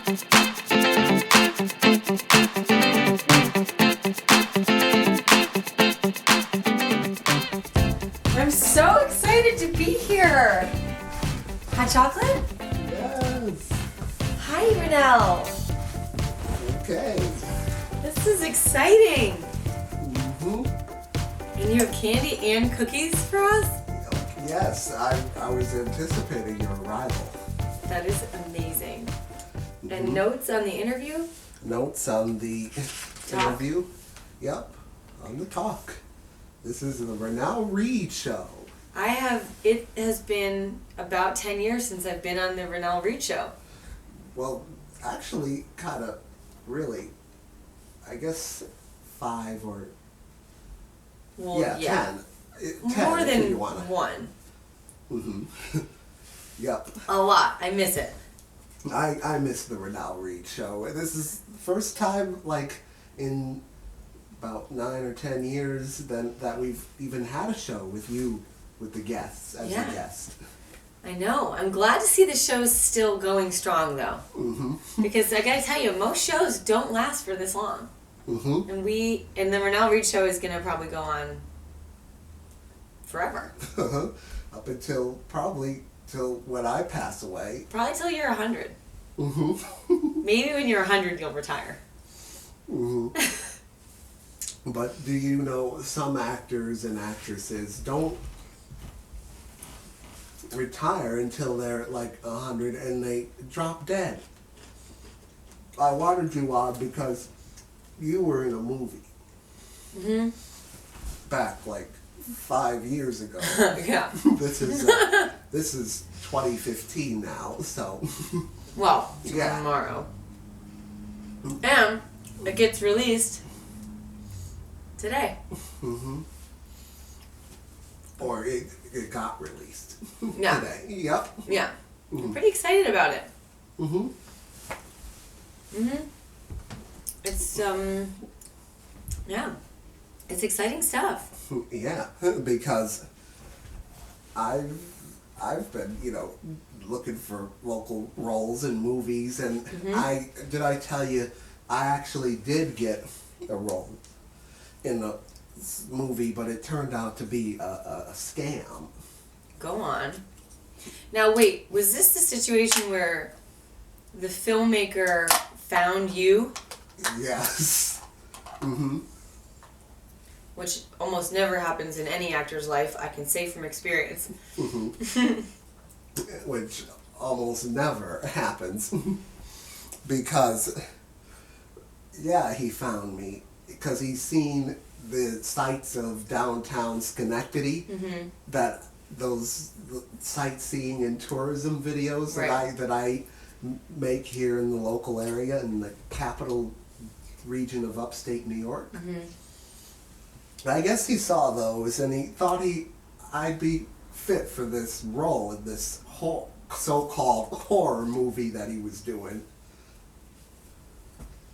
I'm so excited to be here. Hot chocolate? Yes. Hi, Rennell. Okay. This is exciting. Mm-hmm. And you have candy and cookies for us? Yes, I was anticipating your arrival. That is amazing. Mm-hmm. And notes on the interview? Notes on the Talk. interview? Yep, on the talk. This is the Rennell Reed Show. It has been about 10 years since I've been on the Rennell Reed Show. Well, actually, kind of, really, I guess 5 or... Well, yeah, 10. More if than you wanna. one. Mm-hmm. Yep. A lot. I miss it. I miss the Rennell Reed Show. This is the first time, like, in about 9 or 10 years that we've even had a show with you, with the guests, as a guest. I know. I'm glad to see the show's still going strong, though. Mm-hmm. Because I gotta tell you, most shows don't last for this long. Mm-hmm. And the Rennell Reed Show is gonna probably go on forever. Up until probably till when I pass away. Probably till you're 100. Mm-hmm. Maybe when you're 100, you'll retire. Mm-hmm. But do you know some actors and actresses don't retire until they're like 100 and they drop dead? I wanted you on because you were in a movie back like 5 years ago. Yeah. This is 2015 now, so Well, Yeah. tomorrow. And it gets released today. or it got released Yeah. today. Yep. Yeah. I'm pretty excited about it. Mm-hmm. It's, yeah. It's exciting stuff. Yeah, because I've been, looking for local roles in movies, and I tell you, I actually did get a role in a movie, but it turned out to be a scam. Go on. Now, wait, was this the situation where the filmmaker found you? Yes. Mm-hmm. Which almost never happens in any actor's life, I can say from experience. Which almost never happens. Because, he found me. Because he's seen the sights of downtown Schenectady, that those sightseeing and tourism videos that I make here in the local area in the capital region of upstate New York. I guess he saw those and he thought I'd be fit for this role in this whole so-called horror movie that he was doing.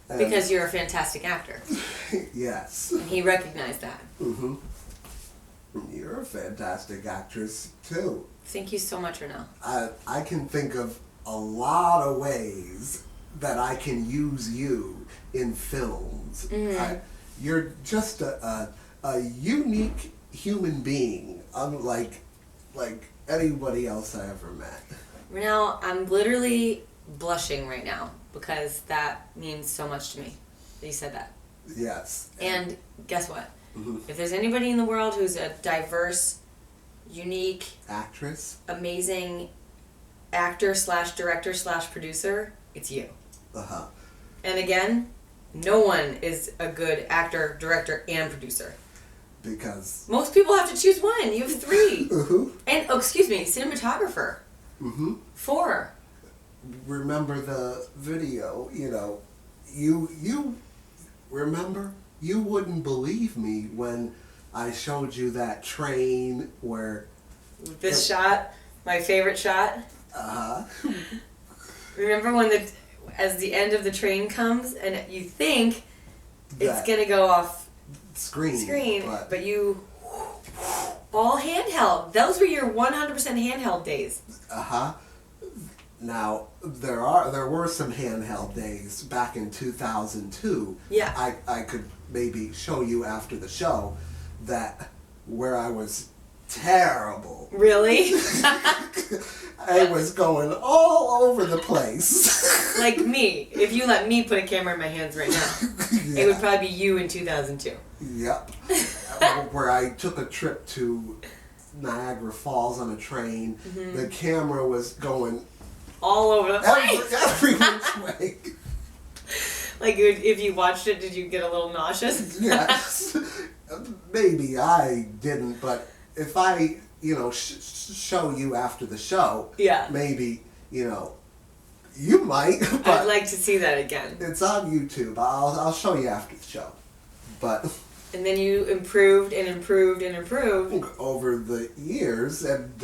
And Because you're a fantastic actor. yes. And he recognized that. You're a fantastic actress too. Thank you so much, Rennell. I can think of a lot of ways that I can use you in films. You're just a unique human being, unlike anybody else I ever met. Rennell, I'm literally blushing right now because that means so much to me that you said that. Yes. And guess what? If there's anybody in the world who's a diverse, unique, actress, amazing actor / director / producer, it's you. And again, no one is a good actor, director, and producer. Because most people have to choose one. You have 3. And, cinematographer. 4. Remember the video, you remember? You wouldn't believe me when I showed you that train where... This shot, my favorite shot. Remember when as the end of the train comes and you think it's going to go off screen, but you... All handheld. Those were your 100% handheld days. Now there were some handheld days back in 2002. Yeah. I could maybe show you after the show that where I was terrible. Really? I was going all over the place. Like me. If you let me put a camera in my hands right now, Yeah. it would probably be you in 2002. Yep. Where I took a trip to Niagara Falls on a train. Mm-hmm. The camera was going all over the place. Every which way. Like, if you watched it, did you get a little nauseous? Yes. Maybe I didn't, but if I, show you after the show, yeah, maybe, you might. But I'd like to see that again. It's on YouTube. I'll show you after the show. But and then you improved and improved and improved over the years, and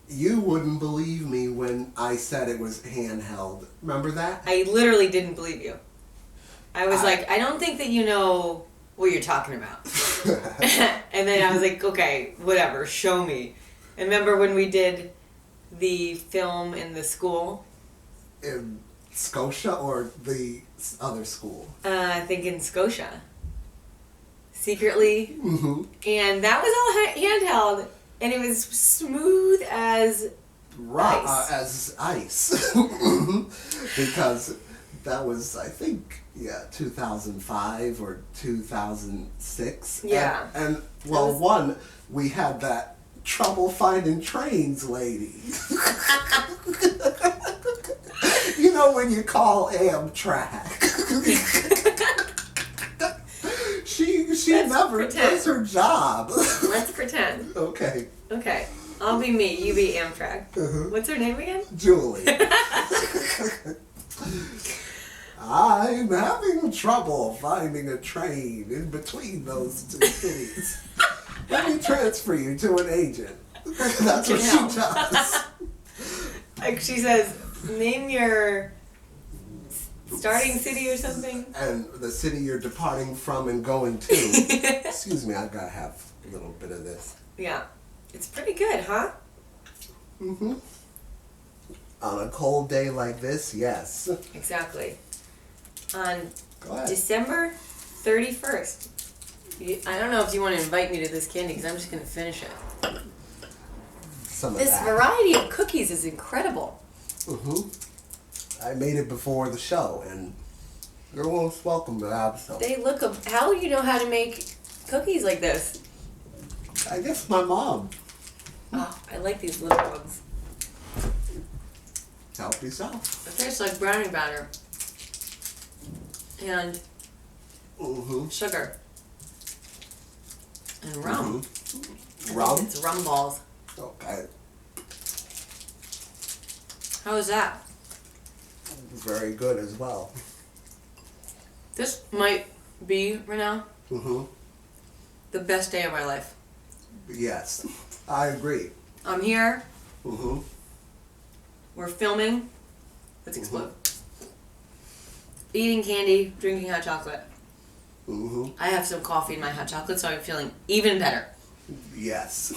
you wouldn't believe me when I said it was handheld. Remember that? I literally didn't believe you. I was like, I don't think that you know what you're talking about. And then I was like, okay, whatever, show me. And remember when we did the film in the school? In Scotia or the other school? I think in Scotia. Secretly. Mm-hmm. And that was all handheld. And it was smooth as ice. As ice. Because that was, I think, 2005 or 2006. Yeah. And we had that trouble finding trains lady. When you call Amtrak. She never does her job. Let's pretend. Okay. Okay. I'll be me. You be Amtrak. Uh-huh. What's her name again? Julie. I'm having trouble finding a train in between those two cities. Let me transfer you to an agent. That's what she does. Like she says, name your starting city or something. And the city you're departing from and going to. Excuse me, I've got to have a little bit of this. Yeah. It's pretty good, huh? Mm-hmm. On a cold day like this, yes. Exactly. On Go ahead. December 31st. I don't know if you want to invite me to this candy because I'm just going to finish it. This variety of cookies is incredible. Mm-hmm. I made it before the show, and you're most welcome to have some. They look. How do you know how to make cookies like this? I guess my mom. Oh, I like these little ones. Help yourself. It tastes like brownie batter. And sugar. And rum. Mm-hmm. Rum? It's rum balls. Okay. How is that? Very good as well. This might be, Rennell, the best day of my life. Yes, I agree. I'm here. Mm-hmm. We're filming. Let's explode. Eating candy, drinking hot chocolate. Mm-hmm. I have some coffee in my hot chocolate, so I'm feeling even better. Yes.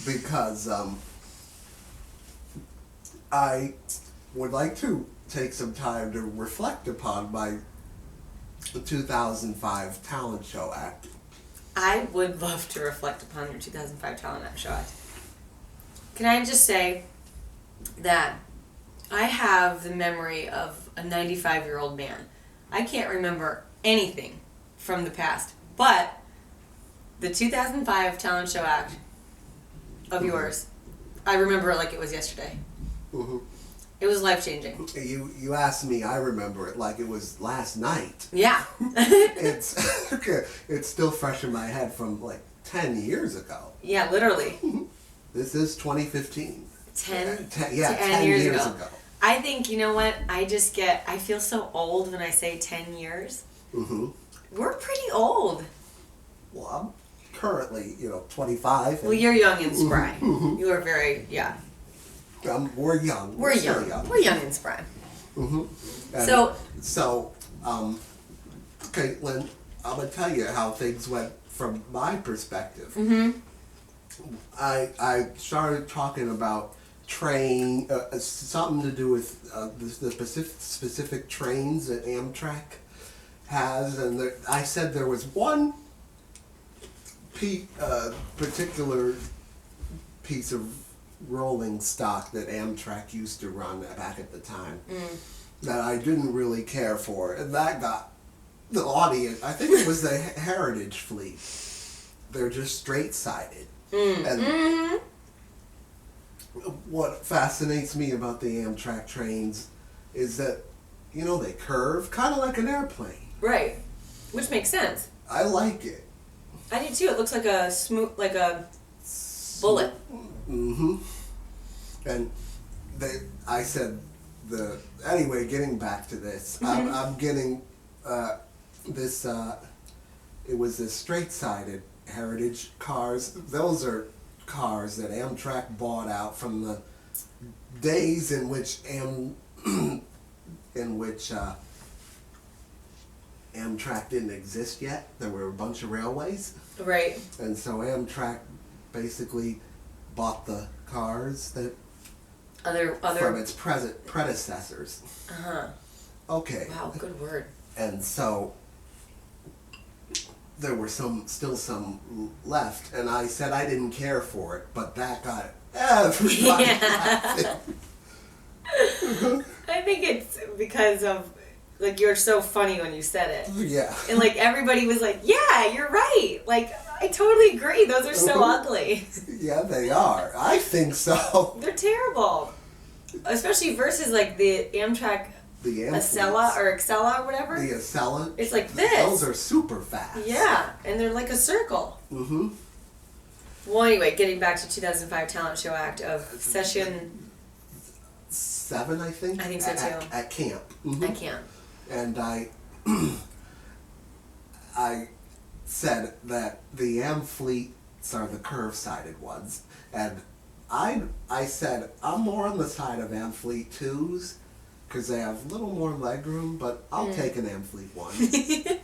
Because I would like to take some time to reflect upon my 2005 talent show act. I would love to reflect upon your 2005 talent show act. Can I just say that I have the memory of a 95-year-old man. I can't remember anything from the past, but the 2005 talent show act of yours, I remember it like it was yesterday. Mm-hmm. It was life-changing. You asked me, I remember it like it was last night. Yeah. It's still fresh in my head from like 10 years ago. Yeah, literally. This is 2015. 10 years ago. I think, you know what, I feel so old when I say 10 years. Mm-hmm. We're pretty old. Well, I'm currently, 25. Well, you're young and spry. You are very, yeah. We're young. We're young. We're young and spry. Mm-hmm. So, Caitlin, I'm going to tell you how things went from my perspective. Mm-hmm. I started talking about train, something to do with the specific trains that Amtrak has, and I said there was one particular piece of rolling stock that Amtrak used to run back at the time that I didn't really care for, and that got the audience. I think it was the Heritage Fleet. They're just straight-sided. And what fascinates me about the Amtrak trains is that, they curve kind of like an airplane. Right. Which makes sense. I like it. I do too. It looks like a bullet. Mm-hmm. And I said anyway, getting back to this, I'm getting this, it was this straight-sided Heritage cars. Those are cars that Amtrak bought out from the days in which Amtrak didn't exist yet. There were a bunch of railways. Right. And so Amtrak basically bought the cars that from its predecessors. Uh-huh. Okay. Wow, good word. And so there were still some left, and I said I didn't care for it, but that got everybody laughing. I think it's because of, you're so funny when you said it. Yeah. And, everybody was like, yeah, you're right. I totally agree. Those are so ugly. Yeah, they are. I think so. They're terrible. Especially versus, the Amtrak Acela or Excella or whatever. The Acela. It's like this. Those are super fast. Yeah, and they're like a circle. Mm-hmm. Well, anyway, getting back to 2005 Talent Show Act of Session 7, I think. I think so too. At camp. Mm-hmm. At camp. And I said that the Am fleets are the curve-sided ones, and I said I'm more on the side of Am fleet 2s because they have a little more legroom, but I'll take an Am fleet 1.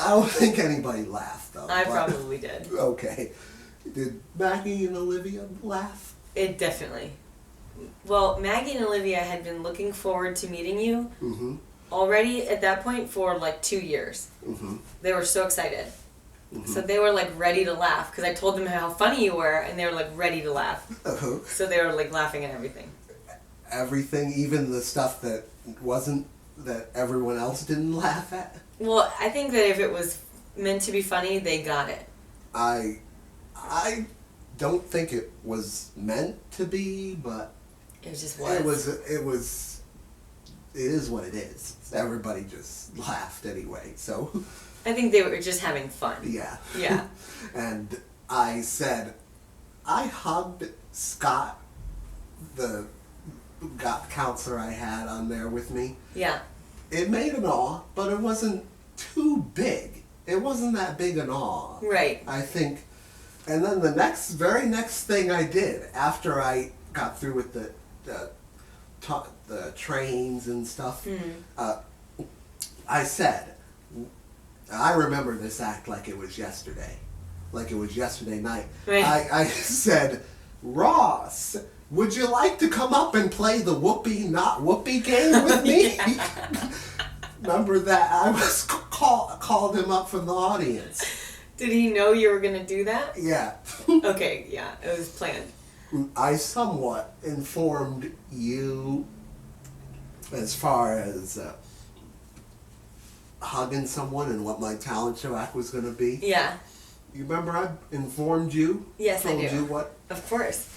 I don't think anybody laughed though. I probably did. Okay. Did Maggie and Olivia laugh? It definitely. Well, Maggie and Olivia had been looking forward to meeting you already at that point for 2 years. Mm-hmm. They were so excited. Mm-hmm. So they were ready to laugh because I told them how funny you were, and they were ready to laugh. Uh-huh. So they were laughing at everything. Everything, even the stuff that wasn't, that everyone else didn't laugh at? Well, I think that if it was meant to be funny, they got it. I don't think it was meant to be, but it just was. It is what it is. Everybody just laughed anyway, so. I think they were just having fun. Yeah. Yeah. And I said, I hugged Scott, the counselor I had on there with me. Yeah. It made an awe, but it wasn't too big. It wasn't that big an awe. Right. I think. And then the very next thing I did, after I got through with the trains and stuff, I said, I remember this act like it was yesterday. Like it was yesterday night. Right. I said, Ross, would you like to come up and play the whoopee, not whoopee game with me? Remember that? I was called him up from the audience. Did he know you were going to do that? Yeah. Okay, yeah, it was planned. I somewhat informed you as far as hugging someone and what my talent show act was going to be. Yeah. You remember I informed you? Yes, I do. Told you what? Of course.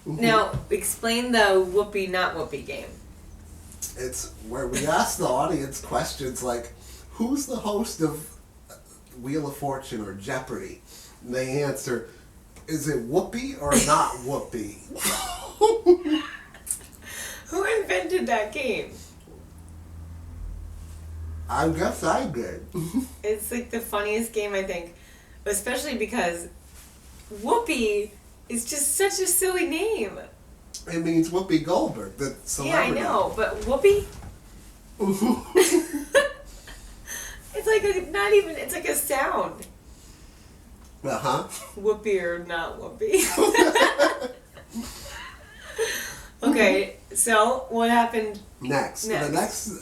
Now, explain the whoopee, not whoopee game. It's where we ask the audience questions like, who's the host of Wheel of Fortune or Jeopardy? And they answer, is it Whoopi or not Whoopi? Who invented that game? I guess I did. It's the funniest game, I think. Especially because Whoopi is just such a silly name. It means Whoopi Goldberg, the celebrity. Yeah, I know, but Whoopi? It's it's like a sound. Uh-huh. Whoopi or not Whoopi. Okay, so what happened? Next,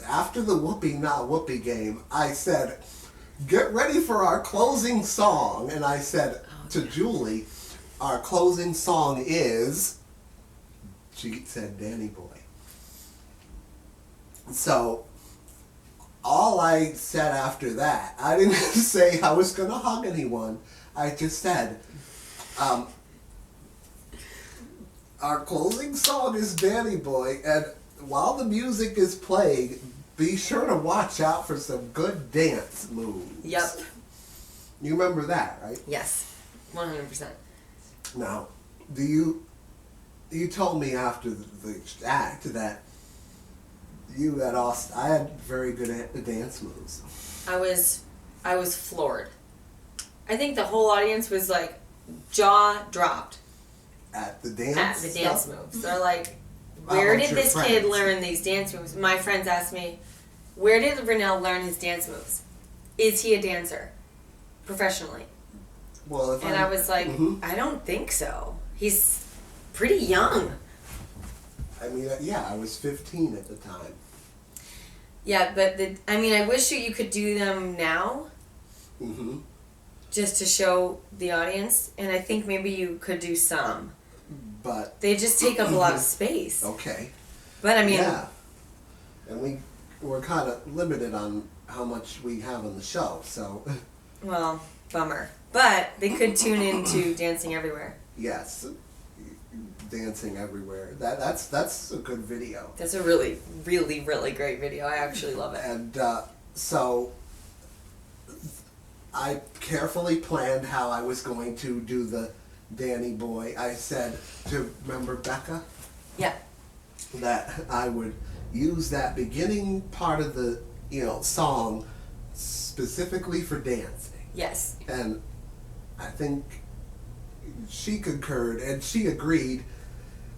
after the whoopee not whoopee game, I said, "Get ready for our closing song." And I said to Julie, "Our closing song is," she said, "Danny Boy." So all I said after that, I didn't say I was going to hug anyone. I just said, our closing song is Danny Boy, and while the music is playing, be sure to watch out for some good dance moves. Yep. You remember that, right? Yes, 100%. Now, you told me after the act that you had I had very good dance moves. I was floored. I think the whole audience was like jaw dropped At the dance moves. They're like, where did this kid learn these dance moves? My friends asked me, where did Rennell learn his dance moves? Is he a dancer professionally? Well, I was like, I don't think so. He's pretty young. I mean, yeah, I was 15 at the time. Yeah, but I wish you could do them now. Mm-hmm. Just to show the audience, and I think maybe you could do some. But they just take up a lot of space. Okay. But I mean, yeah, and we're kind of limited on how much we have on the show, so. Well, bummer. But they could tune into Dancing Everywhere. Yes, Dancing Everywhere. That's a good video. That's a really, really, really great video. I actually love it. And so I carefully planned how I was going to do the Danny Boy. I said to, remember Becca? Yeah. That I would use that beginning part of the song specifically for dancing. Yes. And I think she concurred and she agreed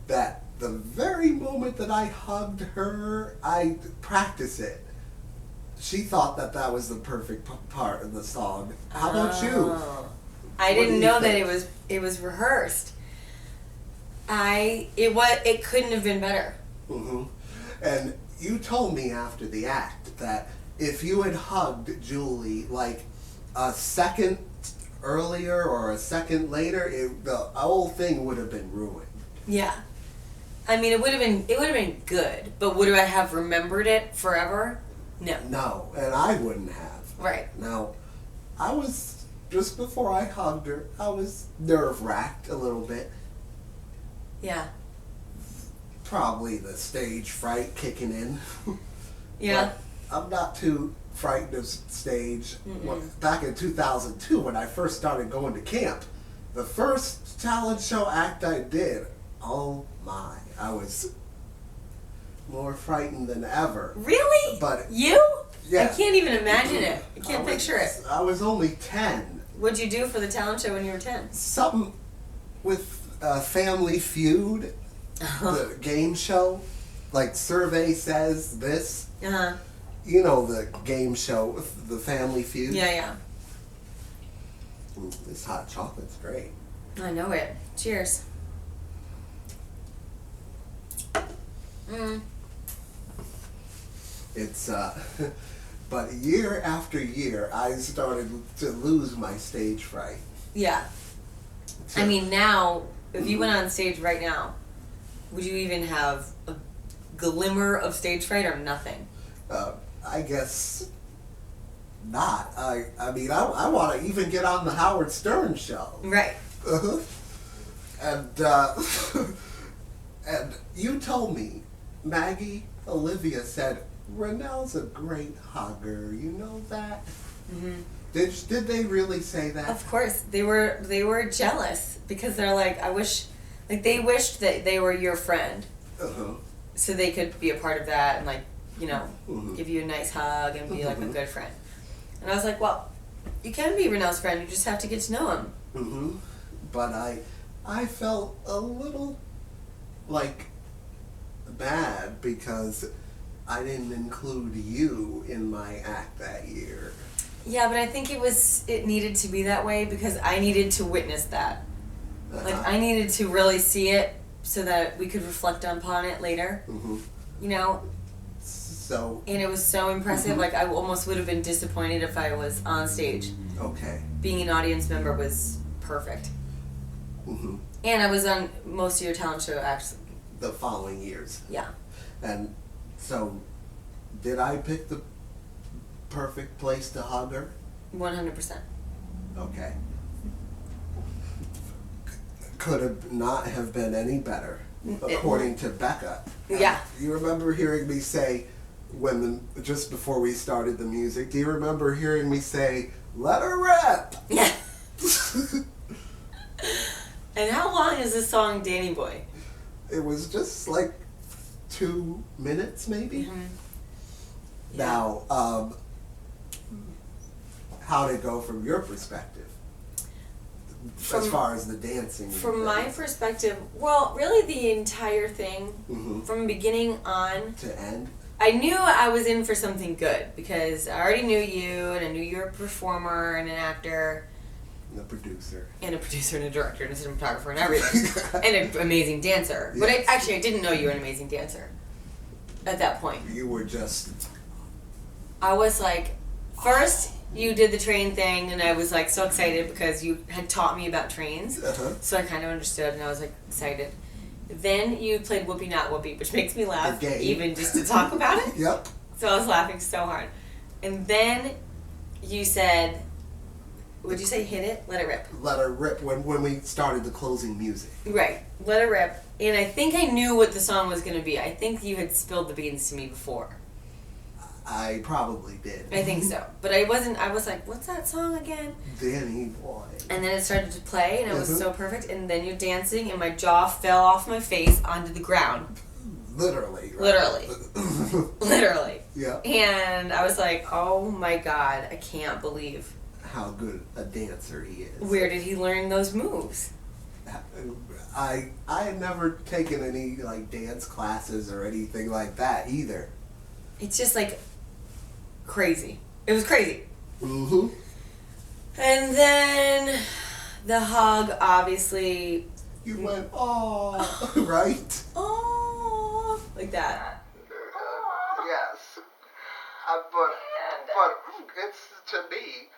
that the very moment that I hugged her, I practiced it. She thought that was the perfect part of the song. How about you? I didn't know that it was rehearsed. It couldn't have been better. Mm-hmm. And you told me after the act that if you had hugged Julie like a second earlier or a second later, the whole thing would have been ruined. Yeah. I mean, it would have been good, but would I have remembered it forever? No. No, and I wouldn't have. Right. Now, I was, just before I hugged her, I was nerve-wracked a little bit. Yeah. Probably the stage fright kicking in. Yeah. But I'm not too frightened of stage. Back in 2002, when I first started going to camp, the first talent show act I did, oh my, I was more frightened than ever. Really? But you? Yeah. I can't even imagine it. I can't picture it. I was only 10. What'd you do for the talent show when you were 10? Something with Family Feud, the game show, like Survey Says This. Uh-huh. You know the game show with the Family Feud? Yeah, yeah. This hot chocolate's great. I know it. Cheers. It's but year after year I started to lose my stage fright. Yeah. I mean, now, if you went on stage right now, would you even have a glimmer of stage fright or nothing? I guess not. I mean, I want to even get on the Howard Stern show. Right. And and you told me, Maggie, Olivia said, Rennell's a great hugger. You know that? Mm-hmm. Did they really say that? Of course. They were jealous because they're like, they wished that they were your friend. Uh-huh. So they could be a part of that and Mm-hmm. give you a nice hug and be like a good friend. And I was like, well, you can be Rennell's friend. You just have to get to know him. Mm-hmm. But I felt a little bad because I didn't include you in my act that year. Yeah, but I think it needed to be that way because I needed to witness that. Uh-huh. Like, I needed to really see it so that we could reflect upon it later. Mm-hmm. You know? So. And it was so impressive. Mm-hmm. Like, I almost would have been disappointed if I was on stage. Okay. Being an audience member was perfect. Mm-hmm. And I was on most of your talent show acts. The following years. Yeah. And so, did I pick the perfect place to hug her? 100%. Okay. Could have not have been any better, according to Becca. Yeah. You remember hearing me say, just before we started the music, do you remember hearing me say, "Let her rip"? Yeah. And how long is this song, Danny Boy? It was just like 2 minutes, maybe. Mm-hmm. Yeah. Now, how'd it go from your perspective? As far as the dancing. From my perspective, well, really the entire thing, Mm-hmm. from beginning on To end? I knew I was in for something good because I already knew you, and I knew you were a performer and an actor. The producer. And a producer and a director and a cinematographer and everything. And an amazing dancer. But Yes. I didn't know you were an amazing dancer at that point. You were just... I was like, first you did the train thing, and I was like so excited because you had taught me about trains. Uh-huh. So I kind of understood, and I was like excited. Then you played Whoopie Not Whoopie, which makes me laugh Again. even just to talk about it. Yep. So I was laughing so hard. And then you said, would you say hit it? Let it rip. Let her rip when we started the closing music. Right. Let it rip. And I think I knew what the song was going to be. I think you had spilled the beans to me before. I probably did. I think so. But I was like, what's that song again? Danny Boy. And then it started to play, and it was Mhm. so perfect. And then you're dancing, and my jaw fell off my face onto the ground. Literally. Right? Literally. Literally. Yeah. And I was like, oh my God, I can't believe. How good a dancer he is. Where did he learn those moves? I had never taken any like dance classes or anything like that either. It's just like crazy. It was crazy. Mm-hmm. And then the hug, obviously. You went, oh, right? Oh, like that. Yes. But it's, to me,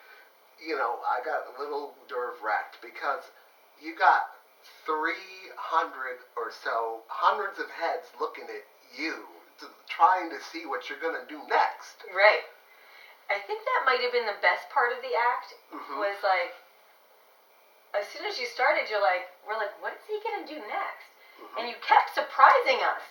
you know, I got a little nerve-wracked because you got 300 or so, hundreds of heads looking at you, trying to see what you're going to do next. Right. I think that might have been the best part of the act, was like, as soon as you started, we're like, what is he going to do next? And you kept surprising us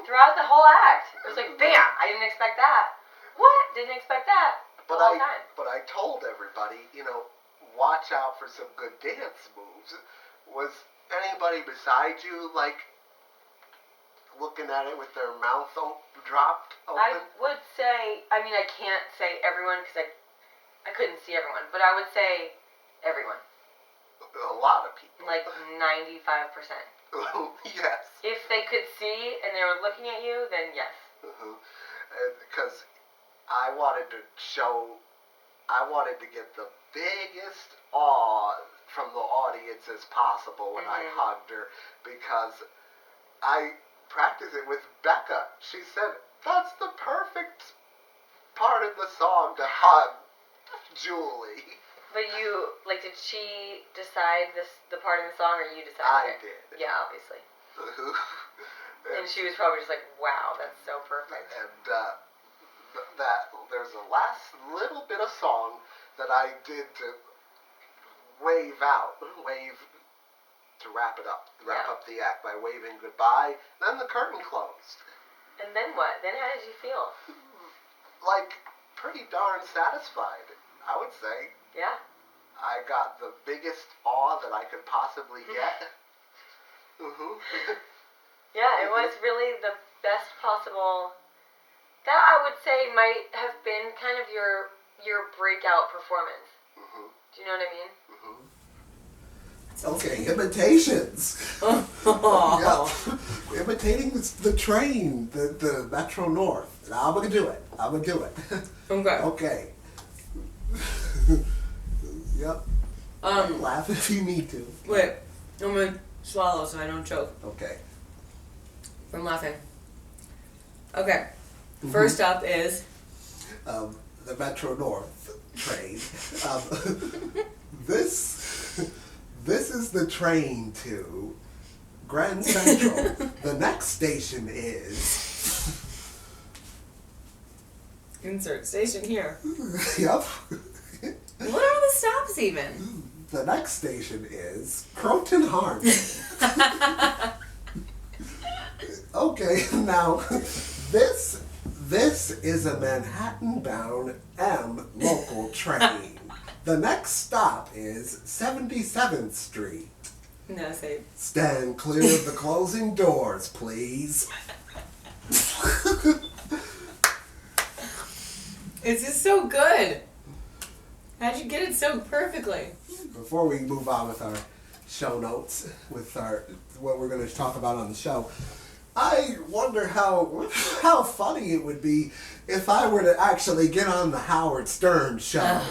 throughout the whole act. It was like, bam, I didn't expect that. What? Didn't expect that. The whole time. But I told everybody, you know, watch out for some good dance moves. Was anybody beside you, like, looking at it with their mouth dropped open? I would say, I mean, I can't say everyone because I couldn't see everyone, but I would say everyone. A lot of people. Like 95%. Yes. If they could see and they were looking at you, then yes. Because I wanted to get the biggest awe from the audience as possible when I hugged her, because I practiced it with Becca. She said, that's the perfect part of the song to hug Julie. But you, like, did she decide the part of the song, or you decided I it? did. Yeah, obviously. And she was probably just like, wow, that's so perfect. And that there's a last little bit of song that I did to wave to wrap it up, wrap up the act by waving goodbye. Then the curtain closed. And then what? Then how did you feel? Like, pretty darn satisfied, I would say. Yeah. I got the biggest awe that I could possibly get. Yeah, it was really the best possible. That, I would say, might have been kind of your breakout performance. Do you know what I mean? Okay, imitations. Yep. Imitating the train, the Metro North. I'm gonna do it. Okay. Okay. Yep. Laugh if you need to. Wait. I'm gonna swallow so I don't choke Okay. from laughing. Okay. First up is The Metro North train. This is the train to Grand Central. The next station is. insert station here. Yep. What are the stops even? The next station is Croton Harmony. Okay, now this is a Manhattan-bound M local train. The next stop is 77th Street. No, say. Stand clear of the closing doors, please. This is so good. How'd you get it so perfectly? Before we move on with our show notes, with our what we're going to talk about on the show, I wonder how funny it would be if I were to actually get on the Howard Stern show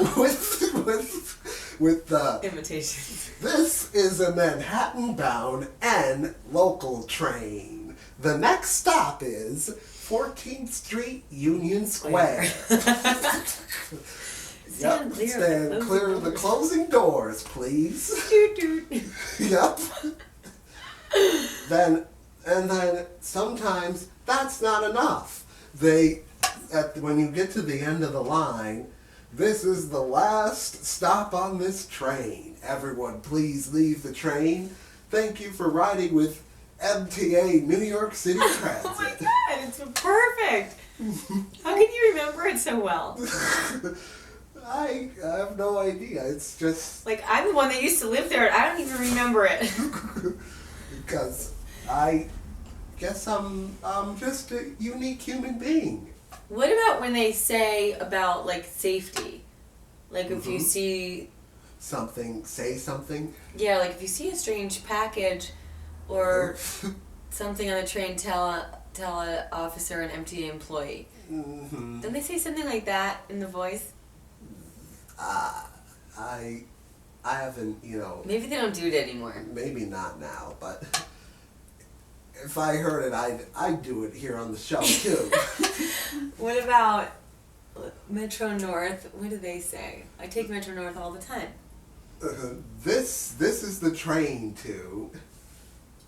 with the Imitations. This is a Manhattan-bound N local train. The next stop is 14th Street, Union Square. Stand clear of the closing doors, please. Doot, doot. Yep. Then sometimes that's not enough. When you get to the end of the line, this is the last stop on this train. Everyone, please leave the train. Thank you for riding with MTA New York City Transit. Oh my god, it's perfect. How can you remember it so well? I have no idea. It's just Like, I'm the one that used to live there and I don't even remember it. because I guess I'm just a unique human being. What about when they say about, like, safety? Like, if you see... Say something. Yeah, like, if you see a strange package or something on the train, tell an officer, an MTA employee. Mm-hmm. Don't they say something like that in the voice? I haven't, Maybe they don't do it anymore. maybe not now, but if I heard it, I'd do it here on the show too. What about Metro North? What do they say? I take Metro North all the time. This is the train to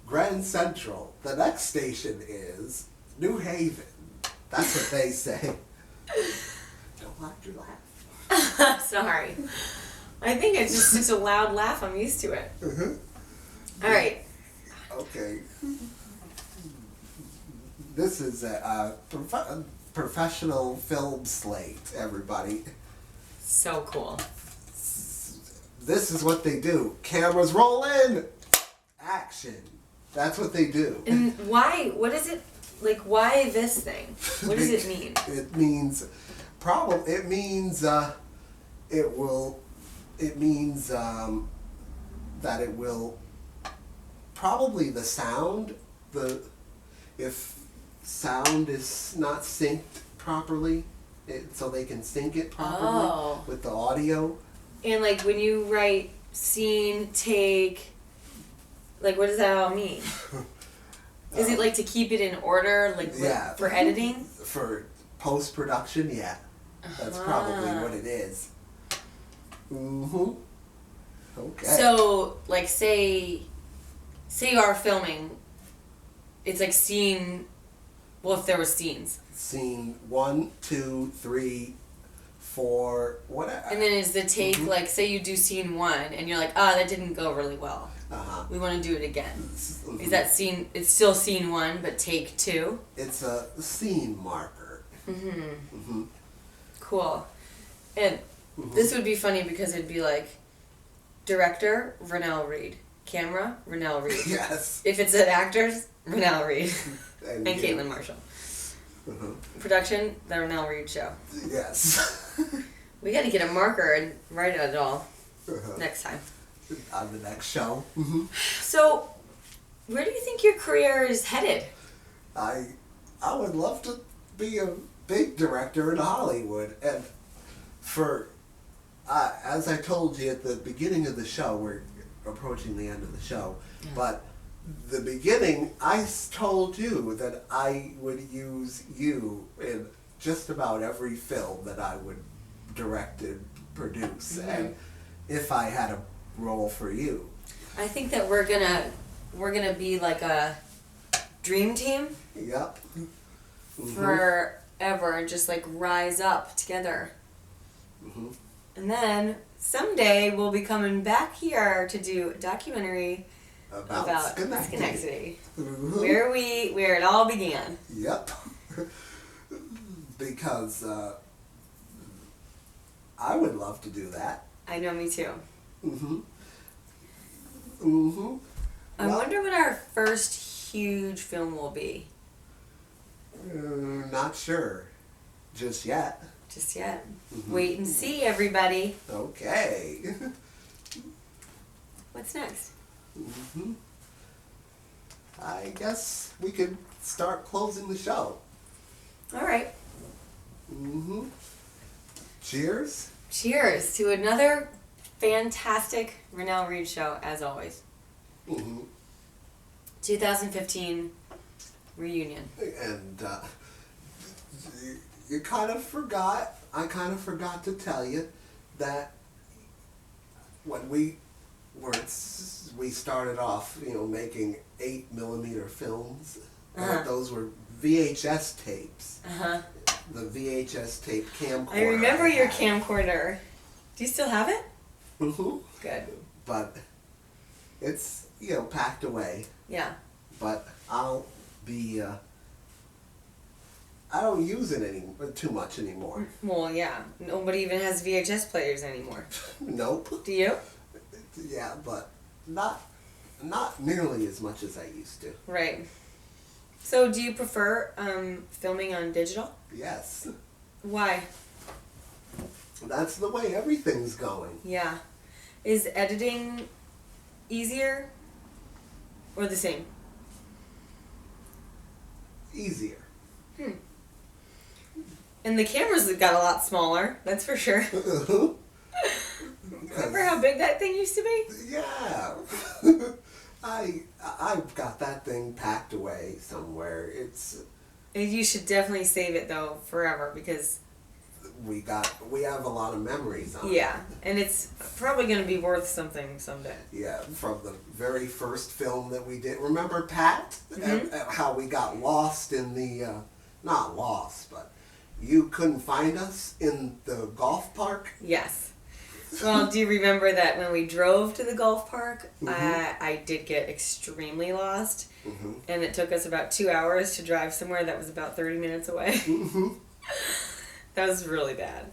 Grand Central. The next station is New Haven. That's what they say. Don't laugh your laugh. Sorry. I think it's just such a loud laugh. I'm used to it. All right. Okay. This is a professional film slate, everybody. So cool. This is what they do. Cameras roll in. Action. That's what they do. And why? What is it? Like, why this thing? What does it mean? It means that it will probably the sound, if sound is not synced properly, so they can sync it properly with the audio. And like when you write scene, take, like what does that all mean? Is it like to keep it in order, like for editing? For post-production, yeah. That's probably what it is. Mm-hmm. Okay. So, like, say you are filming, it's like scene, well, if there were scenes. Scene 1, 2, 3, 4, whatever. And then is the take, like, say you do scene 1, and you're like, that didn't go really well. We want to do it again. Mm-hmm. Is that scene, it's still scene 1, but take 2? It's a scene marker. Cool. And this would be funny because it'd be like, director, Rennell Reed. Camera, Rennell Reed. Yes. If it's an actors, Rennell Reed. And Caitlin Marshall. Production, the Rennell Reed Show. Yes. We got to get a marker and write it all next time. On the next show. So, where do you think your career is headed? I would love to be a big director in Hollywood, and as I told you at the beginning of the show, we're approaching the end of the show, but the beginning, told you that I would use you in just about every film that I would direct and produce, and if I had a role for you. I think that we're gonna be like a dream team. Yep. Forever, and just like rise up together. And then someday we'll be coming back here to do a documentary about Schenectady, where it all began. Yep. Because I would love to do that. I know, me too. I Well, wonder what our first huge film will be. Not sure. Just yet. Just yet. Wait and see, everybody. Okay. What's next? I guess we could start closing the show. All right. Cheers. Cheers to another fantastic Rennell Reed Show, as always. 2015 reunion. And you kind of forgot, I kind of forgot to tell you that when we started off, making 8mm films, those were VHS tapes. The VHS tape camcorder. I remember your camcorder. Do you still have it? Good. But it's, packed away. Yeah. But I'll be, I don't use it too much anymore. Well, yeah. Nobody even has VHS players anymore. Nope. Do you? Yeah, but not nearly as much as I used to. Right. So, do you prefer filming on digital? Yes. Why? That's the way everything's going. Yeah. Is editing easier or the same? Easier. And the cameras got a lot smaller, that's for sure. Remember how big that thing used to be? Yeah. I've got that thing packed away somewhere. You should definitely save it though forever, because we have a lot of memories on it. Yeah, and it's probably going to be worth something someday. Yeah, from the very first film that we did. Remember Pat? And how we got lost in the, not lost, but you couldn't find us in the golf park? Yes. Well, do you remember that when we drove to the golf park, I did get extremely lost, and it took us about 2 hours to drive somewhere that was about 30 minutes away. That was really bad.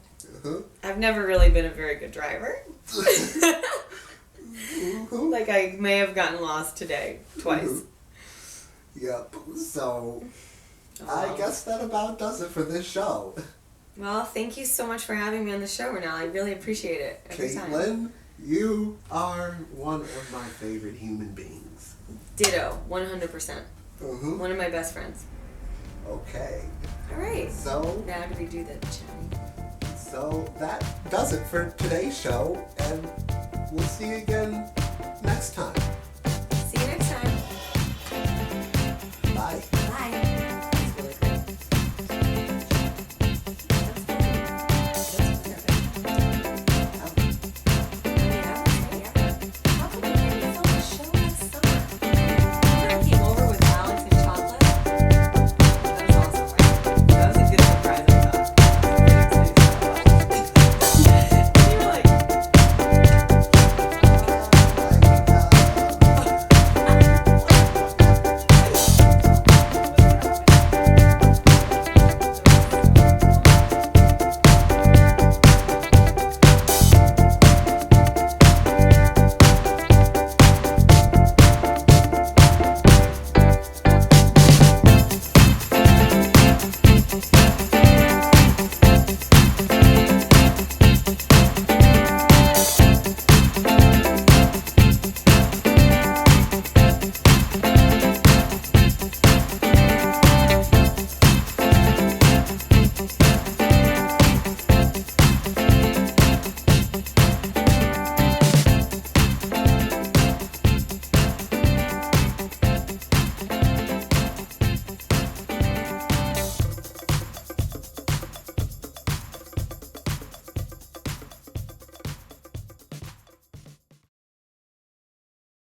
I've never really been a very good driver. Like, I may have gotten lost today, twice. Yep, so I guess that about does it for this show. Well, thank you so much for having me on the show, Rennell. I really appreciate it every time. Caitlin, you are one of my favorite human beings. Ditto, 100%. One of my best friends. Okay. All right. So now do we do the chatting? So that does it for today's show, and we'll see you again next time.